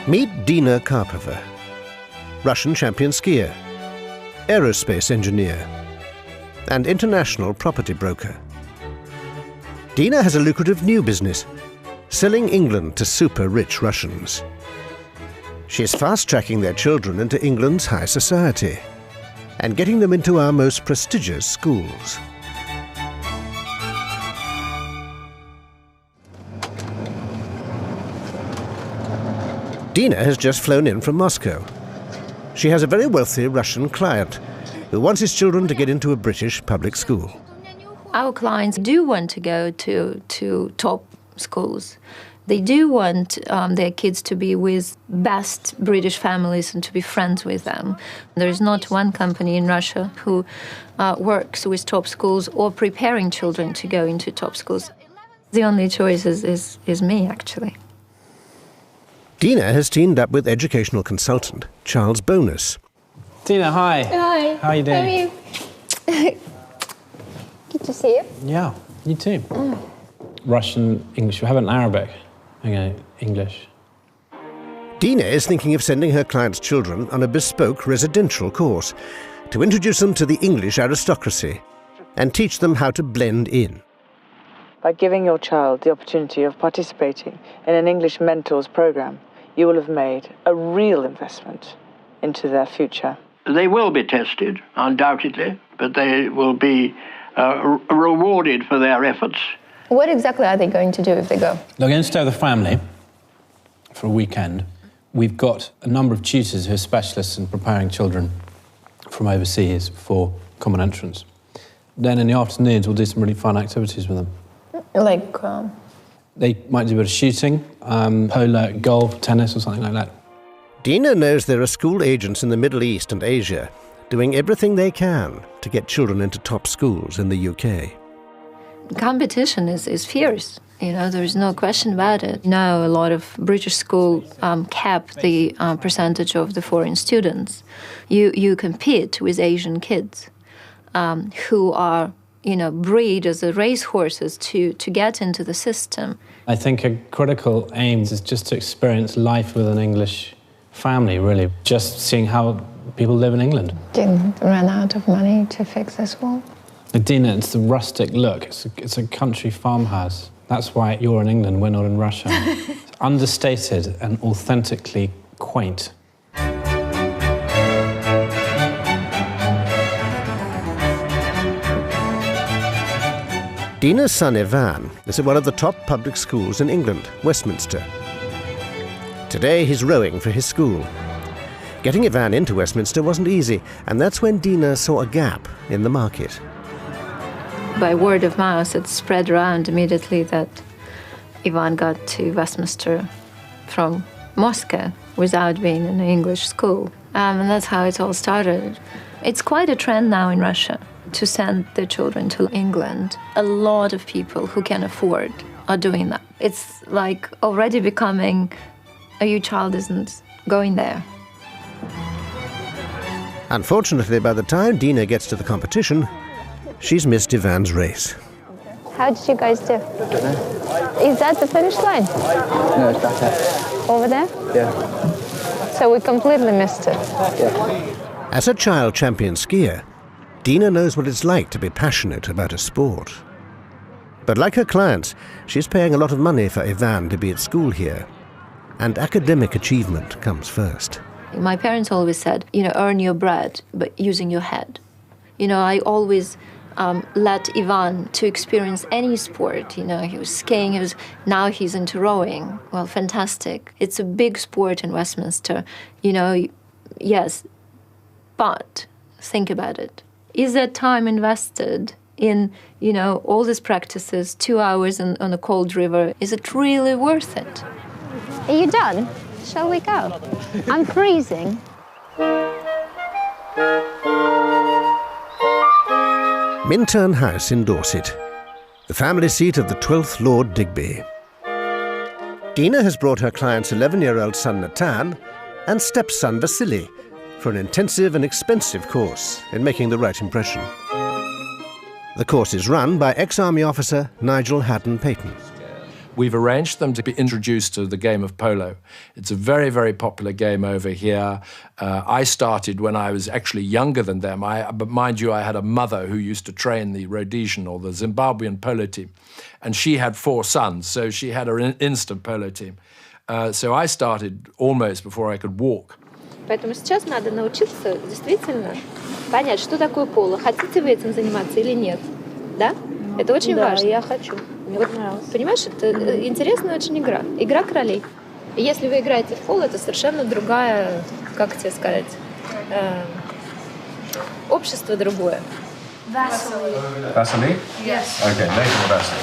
Meet Dina Karpova, Russian champion skier, aerospace engineer, and international property broker. Dina has a lucrative new business, selling England to super-rich Russians. She's fast-tracking their children into England's high society and getting them into our most prestigious schools. Dina has just flown in from Moscow. She has a very wealthy Russian client who wants his children to get into a British public school. Our clients do want to go to top schools. They do want their kids to be with best British families and to be friends with them. There is not one company in Russia who works with top schools or preparing children to go into top schools. The only choice is me, actually. Dina has teamed up with educational consultant Charles Bonus. Dina, hi. Hi. How are you doing? How are you? Good to see you. Yeah, you too. Russian, English. We have an Arabic. Okay, English. Dina is thinking of sending her clients' children on a bespoke residential course to introduce them to the English aristocracy and teach them how to blend in. By giving your child the opportunity of participating in an English Mentors program, you will have made a real investment into their future. They will be tested, undoubtedly, but they will be rewarded for their efforts. What exactly are they going to do if they go? They're going to stay with the family for a weekend. We've got a number of tutors who are specialists in preparing children from overseas for common entrance. Then in the afternoons, we'll do some really fun activities with them. Like? They might do a bit of shooting, polo, golf, tennis, or something like that. Dina knows there are school agents in the Middle East and Asia doing everything they can to get children into top schools in the UK. Competition is fierce. You know, there is no question about it. Now, a lot of British schools cap the percentage of the foreign students. You compete with Asian kids who are, breed as racehorses to get into the system. I think a critical aim is just to experience life with an English family, really. Just seeing how people live in England. Didn't run out of money to fix this wall? Dina, it's the rustic look. It's a country farmhouse. That's why you're in England, we're not in Russia. It's understated and authentically quaint. Dina's son Ivan is at one of the top public schools in England, Westminster. Today he's rowing for his school. Getting Ivan into Westminster wasn't easy, and that's when Dina saw a gap in the market. By word of mouth, it spread around immediately that Ivan got to Westminster from Moscow without being in an English school. And that's how it all started. It's quite a trend now in Russia to send their children to England. A lot of people who can afford are doing that. It's like already becoming your child isn't going there. Unfortunately, by the time Dina gets to the competition, she's missed Ivan's race. How did you guys do? Is that the finish line? No, it's back there. Over there? Yeah. So we completely missed it. Yeah. As a child champion skier, Dina knows what it's like to be passionate about a sport. But like her clients, she's paying a lot of money for Ivan to be at school here. And academic achievement comes first. My parents always said, earn your bread, but using your head. I always let Ivan to experience any sport. He was skiing, now he's into rowing. Well, fantastic. It's a big sport in Westminster. Yes, but think about it. Is that time invested in, all these practices, 2 hours on a cold river, is it really worth it? Are you done? Shall we go? I'm freezing. Minturn House in Dorset, the family seat of the 12th Lord Digby. Dina has brought her client's 11-year-old son Natan and stepson Vasily for an intensive and expensive course in making the right impression. The course is run by ex-army officer Nigel Haddon Payton. We've arranged them to be introduced to the game of polo. It's a very, very popular game over here. I started when I was actually younger than them. But mind you, I had a mother who used to train the Rhodesian or the Zimbabwean polo team. And she had 4 sons, so she had her instant polo team. So I started almost before I could walk. Поэтому сейчас надо научиться действительно понять, что такое поло. Хотите вы этим заниматься или нет? Да? Это очень важно. Да, я хочу. Мне Вот, понравилось. понимаешь, это интересная очень игра. Игра королей. И если вы играете в поло, это совершенно другая, как тебе сказать, общество другое. Vasily? Yes. Okay, Nathan Vasily.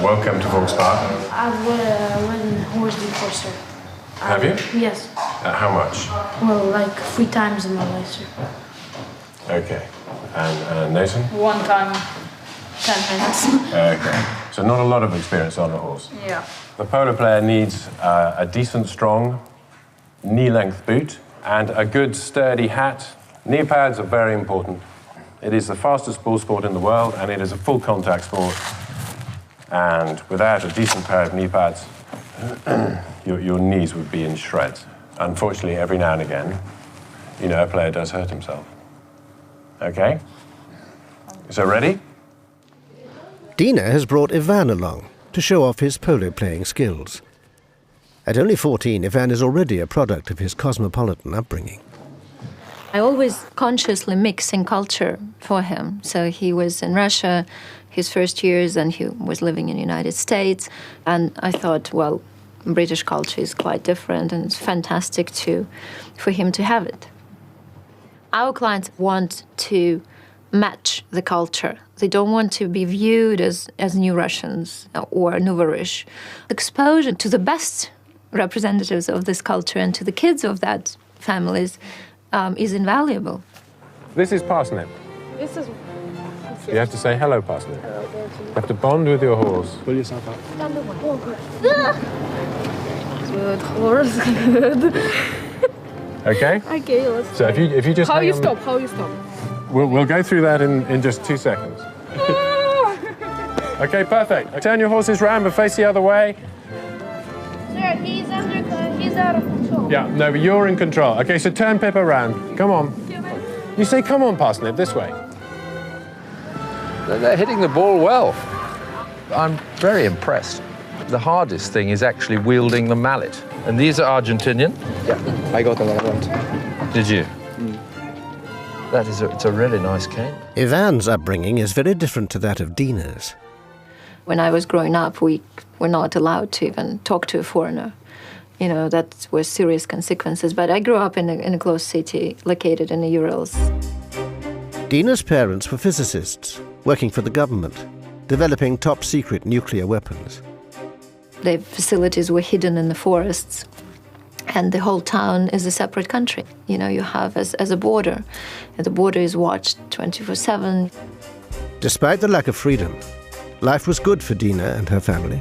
Welcome to Vaux Park. I've ridden horse before, sir. Have you? Yes. How much? Well, like 3 times in my life, sir. Okay. And Nathan? One time, 10 minutes. Okay. So not a lot of experience on a horse. Yeah. The polo player needs a decent, strong, knee-length boot and a good, sturdy hat. Knee pads are very important. It is the fastest ball sport in the world, and it is a full contact sport. And without a decent pair of knee pads, your knees would be in shreds. Unfortunately, every now and again, you know, a player does hurt himself. Okay? So ready? Dina has brought Ivan along to show off his polo-playing skills. At only 14, Ivan is already a product of his cosmopolitan upbringing. I always consciously mixing culture for him. So he was in Russia his first years, and he was living in the United States. And I thought, well, British culture is quite different, and it's fantastic for him to have it. Our clients want to match the culture. They don't want to be viewed as new Russians or Novorish. Exposure to the best representatives of this culture and to the kids of that families is invaluable. This is Parsnip. This is... You have to say hello, Parsnip. You have to bond with your horse. Good horse. Okay? Okay, let's So if you just How hang you on- stop? How you stop? We'll go through that in just 2 seconds. Okay, perfect. Turn your horses round, but face the other way. Sir, he's out of control. Yeah, no, but you're in control. Okay, so turn Pippa around. Come on. You say, come on, Parsnip, this way. They're hitting the ball well. I'm very impressed. The hardest thing is actually wielding the mallet. And these are Argentinian? Yeah, I got another one. Did you? It's a really nice cane. Ivan's upbringing is very different to that of Dina's. When I was growing up, we were not allowed to even talk to a foreigner. You know, that was serious consequences. But I grew up in a closed city located in the Urals. Dina's parents were physicists working for the government, developing top-secret nuclear weapons. The facilities were hidden in the forests, and the whole town is a separate country. You know, you have as a border, and the border is watched 24/7. Despite the lack of freedom, life was good for Dina and her family.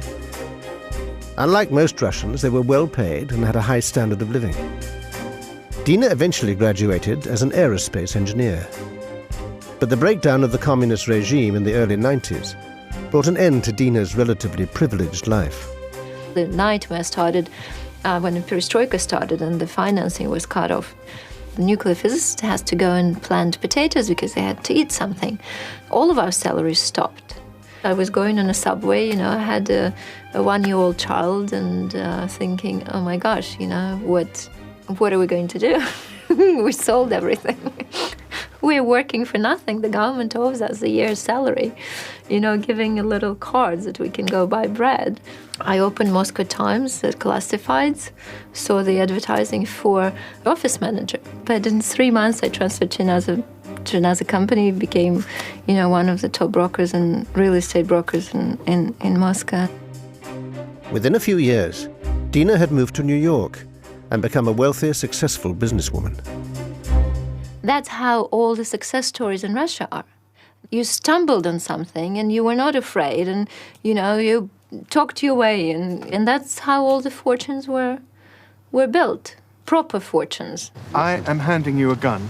Unlike most Russians, they were well paid and had a high standard of living. Dina eventually graduated as an aerospace engineer. But the breakdown of the communist regime in the early 90s brought an end to Dina's relatively privileged life. The nightmare started when the perestroika started and the financing was cut off. The nuclear physicist has to go and plant potatoes because they had to eat something. All of our salaries stopped. I was going on a subway, you know, I had a 1-year-old child and thinking, oh my gosh, you know, what are we going to do? We sold everything. We're working for nothing. The government owes us a year's salary, you know, giving a little cards that we can go buy bread. I opened Moscow Times at Classifieds, saw the advertising for office manager. But in 3 months, I transferred to another company, became, you know, one of the top brokers and real estate brokers in Moscow. Within a few years, Dina had moved to New York and become a wealthy, successful businesswoman. That's how all the success stories in Russia are. You stumbled on something and you were not afraid and, you know, you talked your way and that's how all the fortunes were built, proper fortunes. I am handing you a gun.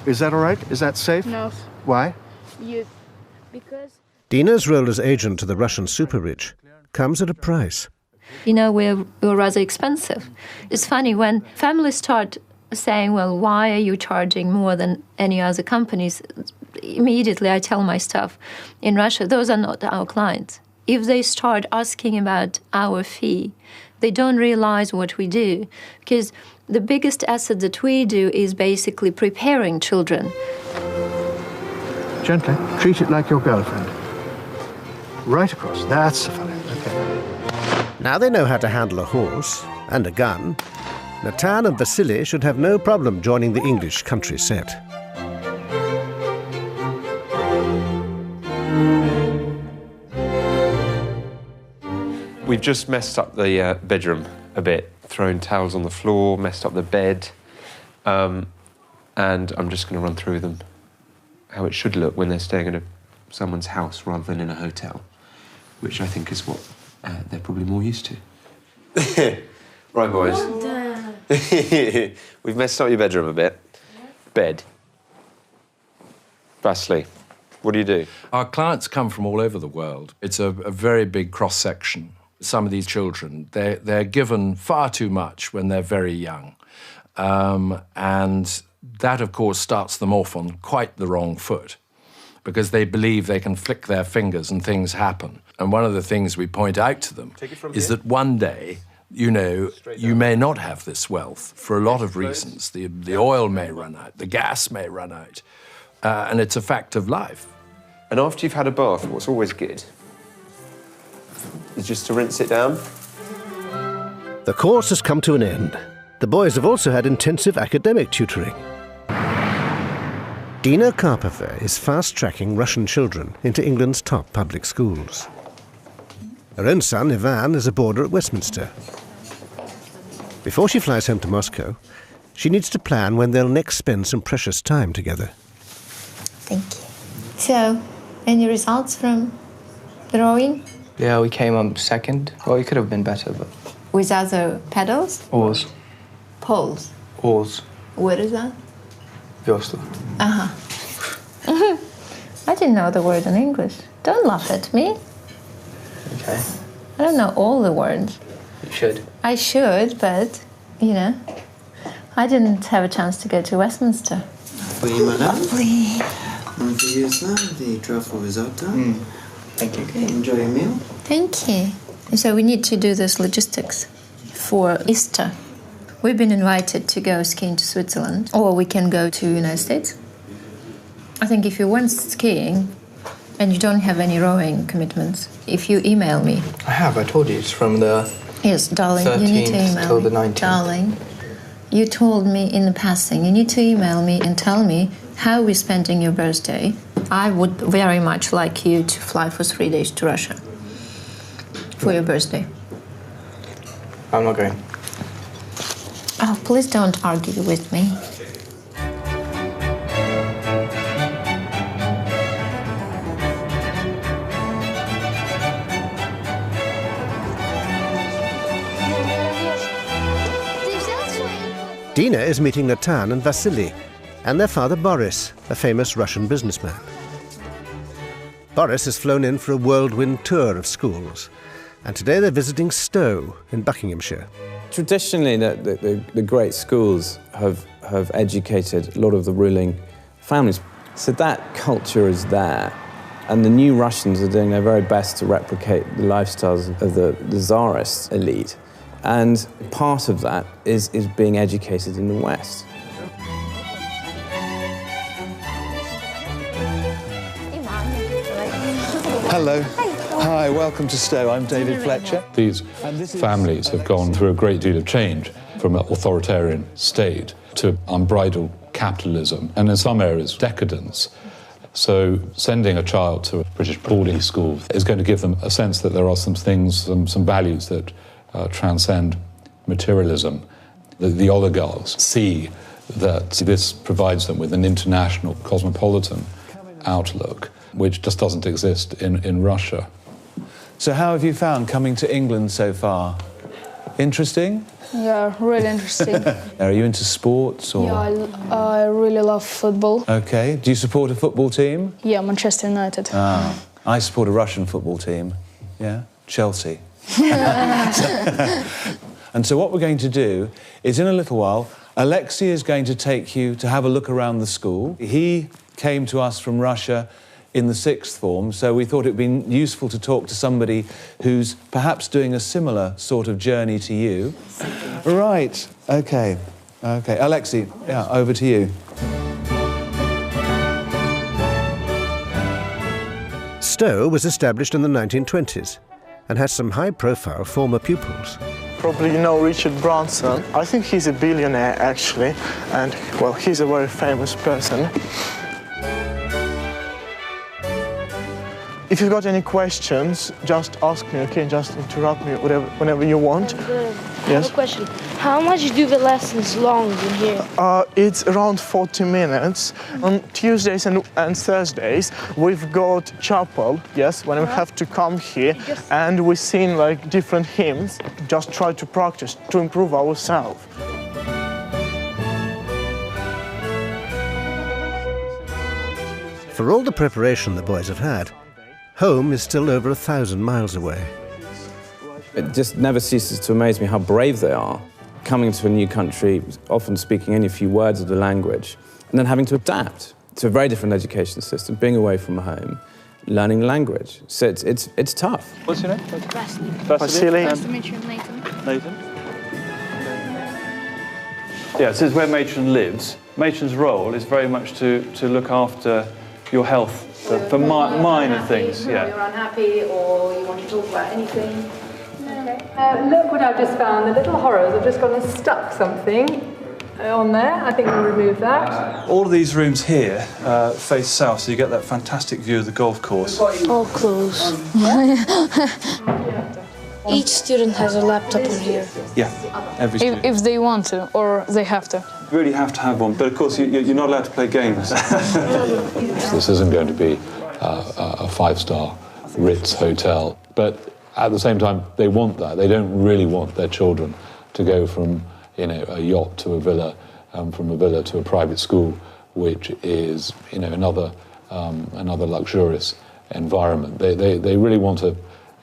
Is that all right? Is that safe? No. Why? Because... Dina's role as agent to the Russian super-rich comes at a price. You know, we're rather expensive. It's funny when families start saying, well, why are you charging more than any other companies? Immediately I tell my staff, in Russia, those are not our clients. If they start asking about our fee, they don't realize what we do. Because the biggest asset that we do is basically preparing children. Gently. Treat it like your girlfriend. Right across. That's the fellow. Okay. Now they know how to handle a horse and a gun. Natan and Vasily should have no problem joining the English country set. We've just messed up the bedroom a bit, thrown towels on the floor, messed up the bed, and I'm just going to run through them, how it should look when they're staying at someone's house rather than in a hotel, which I think is what they're probably more used to. Right, boys. We've messed up your bedroom a bit. Bed. Vasily, what do? Our clients come from all over the world. It's a very big cross-section. Some of these children, they're given far too much when they're very young. And that, of course, starts them off on quite the wrong foot because they believe they can flick their fingers and things happen. And one of the things we point out to them is that one day, you know, you may not have this wealth for a lot of reasons. The oil may run out, the gas may run out, and it's a fact of life. And after you've had a bath, what's always good is just to rinse it down. The course has come to an end. The boys have also had intensive academic tutoring. Dina Karpova is fast-tracking Russian children into England's top public schools. Her own son, Ivan, is a boarder at Westminster. Before she flies home to Moscow, she needs to plan when they'll next spend some precious time together. Thank you. So, any results from the rowing? Yeah, we came up second. Well, it could have been better, but... With other pedals? Oars. Poles? Oars. What is that? Wiosło. Uh-huh. I didn't know the word in English. Don't laugh at me. Okay. I don't know all the words. You should. I should, but, you know, I didn't have a chance to go to Westminster. Oui, madame. Oui. The truffle risotto. Thank you. Okay. Enjoy your meal. Thank you. So we need to do this logistics for Easter. We've been invited to go skiing to Switzerland, or we can go to the United States. I think if you went skiing and you don't have any rowing commitments, if you email me... I have, I told you, it's from the... Yes, darling, you need to 13th email till me. the 19th. Darling, you told me in the passing, you need to email me and tell me how we're spending your birthday. I would very much like you to fly for 3 days to Russia for your birthday. I'm not going. Oh, please don't argue with me. Dina is meeting Natan and Vasily, and their father Boris, a famous Russian businessman. Boris has flown in for a whirlwind tour of schools, and today they're visiting Stowe in Buckinghamshire. Traditionally, the great schools have educated a lot of the ruling families. So that culture is there, and the new Russians are doing their very best to replicate the lifestyles of the Tsarist elite. And part of that is being educated in the West. Hello. Hi, welcome to Stowe. I'm David Fletcher. These families have gone through a great deal of change from an authoritarian state to unbridled capitalism, and in some areas, decadence. So sending a child to a British boarding school is going to give them a sense that there are some things, some values that transcend materialism. The oligarchs see that this provides them with an international, cosmopolitan outlook, which just doesn't exist in Russia. So how have you found coming to England so far? Interesting? Yeah, really interesting. Are you into sports or? Yeah, I really love football. Okay. Do you support a football team? Yeah, Manchester United. I support a Russian football team. Yeah. Chelsea. And so what we're going to do is, in a little while, Alexei is going to take you to have a look around the school. He came to us from Russia in the 6th form, so we thought it would be useful to talk to somebody who's perhaps doing a similar sort of journey to you. Right, OK. Alexei, yeah, over to you. Stowe was established in the 1920s and has some high-profile former pupils. Probably you know Richard Branson. I think he's a billionaire, actually, and, well, he's a very famous person. If you've got any questions, just ask me, okay? Just interrupt me whenever you want. I have a question. How much do the lessons long in here? It's around 40 minutes. On Tuesdays and Thursdays, we've got chapel, yes, when we have to come here, and we sing like different hymns, just try to practice, to improve ourselves. For all the preparation the boys have had, home is still over 1,000 miles away. It just never ceases to amaze me how brave they are, coming to a new country, often speaking only a few words of the language, and then having to adapt to a very different education system, being away from home, learning the language. So it's tough. What's your name? Vasily. Nice to meet you, Nathan. Nathan? Yeah, this is where matron lives. Matron's role is very much to look after your health, for minor things. Yeah. You're unhappy or you want to talk about anything. Look what I've just found. The little horrors have just gone and stuck something on there. I think we'll remove that. All of these rooms here face south, so you get that fantastic view of the golf course. All closed. Each student has a laptop in here. Yeah, every student. If they want to, or they have to. You really have to have one, but of course you're not allowed to play games. This isn't going to be a five-star Ritz hotel, but at the same time, they want that. They don't really want their children to go from, a yacht to a villa, from a villa to a private school, which is, another luxurious environment. They really want to,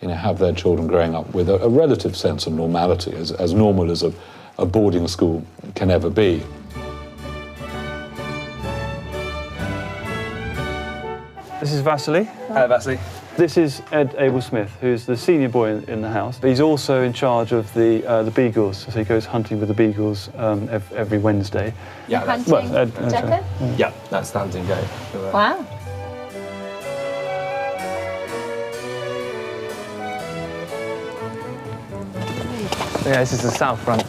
have their children growing up with a relative sense of normality, as normal as a boarding school can ever be. This is Vasily. Hi, Vasily. This is Ed Abel-Smith, who's the senior boy in the house. He's also in charge of the beagles, so he goes hunting with the beagles every Wednesday. Yeah, Hunting jacket? Yeah, that's the hunting goat. Wow. Yeah, this is the south front.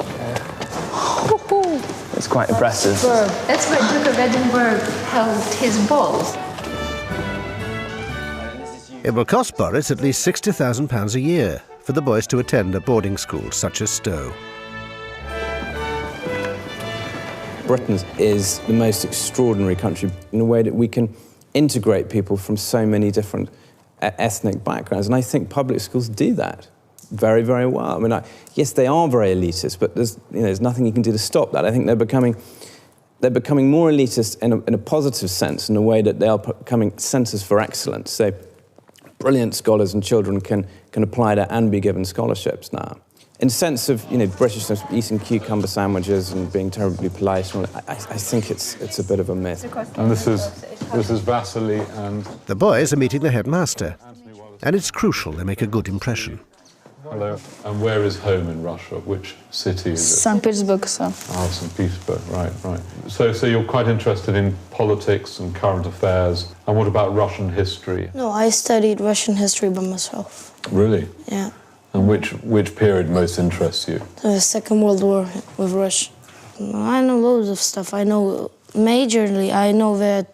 It's quite impressive. That's where Duke of Edinburgh held his balls. It will cost Boris at least £60,000 a year for the boys to attend a boarding school such as Stowe. Britain is the most extraordinary country in a way that we can integrate people from so many different ethnic backgrounds, and I think public schools do that very, very well. I mean, yes, they are very elitist, but there's nothing you can do to stop that. I think they're becoming more elitist in a positive sense, in a way that they are becoming centres for excellence. So brilliant scholars and children can apply to and be given scholarships now. In the sense of, Britishness, eating cucumber sandwiches and being terribly polite, and all, I think it's a bit of a myth. And this is Vasily and... The boys are meeting the headmaster, and it's crucial they make a good impression. Hello. And where is home in Russia? Which city is it? St. Petersburg, sir. Oh, St. Petersburg, right. So you're quite interested in politics and current affairs. And what about Russian history? No, I studied Russian history by myself. Really? Yeah. And which period most interests you? The Second World War with Russia. I know loads of stuff. I know, majorly, that,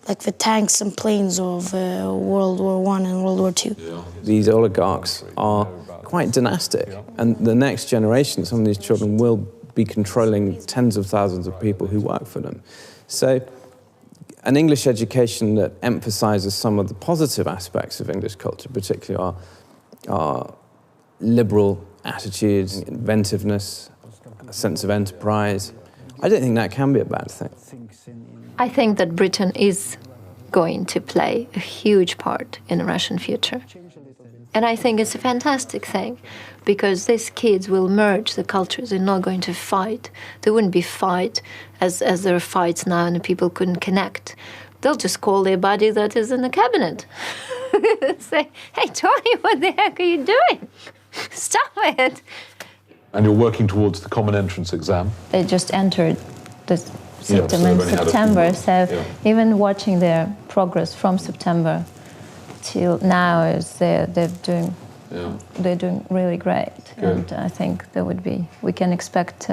like the tanks and planes of World War I and World War II. Yeah. These oligarchs are quite dynastic, and the next generation, some of these children will be controlling tens of thousands of people who work for them. So an English education that emphasises some of the positive aspects of English culture, particularly our liberal attitudes, inventiveness, a sense of enterprise, I don't think that can be a bad thing. I think that Britain is going to play a huge part in the Russian future. And I think it's a fantastic thing, because these kids will merge the cultures. They're not going to fight. There wouldn't be fight as there are fights now and people couldn't connect. They'll just call their buddy that is in the cabinet. Say, hey, Tony, what the heck are you doing? Stop it. And you're working towards the common entrance exam? They just entered the Yeah, system in September, so yeah. even watching their progress from September till now is they're doing really great. Good. And I think we can expect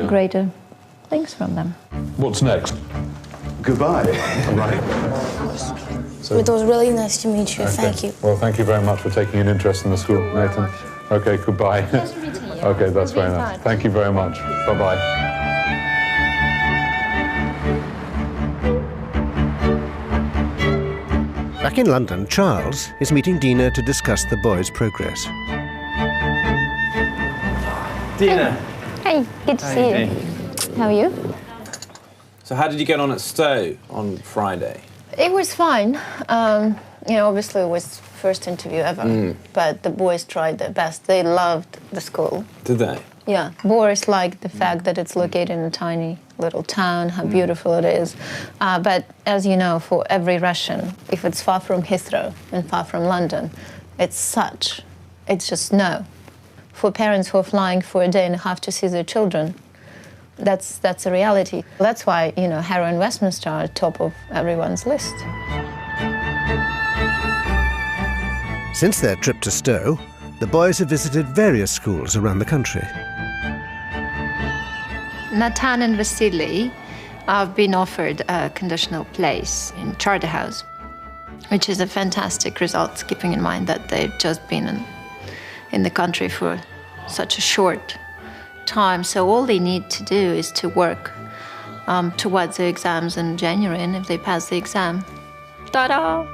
greater things from them. What's next? Goodbye. Right. It was really nice to meet you. Okay. Thank you. Well, thank you very much for taking an interest in the school, Nathan. Okay, goodbye. Okay, that's very nice. Thank you very much. Bye-bye. Back in London, Charles is meeting Dina to discuss the boys' progress. Dina. Hey, good to see you. How are you? So how did you get on at Stowe on Friday? It was fine. Obviously it was first interview ever, but the boys tried their best. They loved the school. Did they? Yeah, Boris liked the fact that it's located in a tiny little town, how beautiful it is. But as you know, for every Russian, if it's far from Heathrow and far from London, it's just no. For parents who are flying for a day and a half to see their children, that's a reality. That's why, Harrow and Westminster are top of everyone's list. Since their trip to Stowe, the boys have visited various schools around the country. Natan and Vasily have been offered a conditional place in Charterhouse, which is a fantastic result, keeping in mind that they've just been in the country for such a short time. So all they need to do is to work towards the exams in January, and if they pass the exam, ta-da!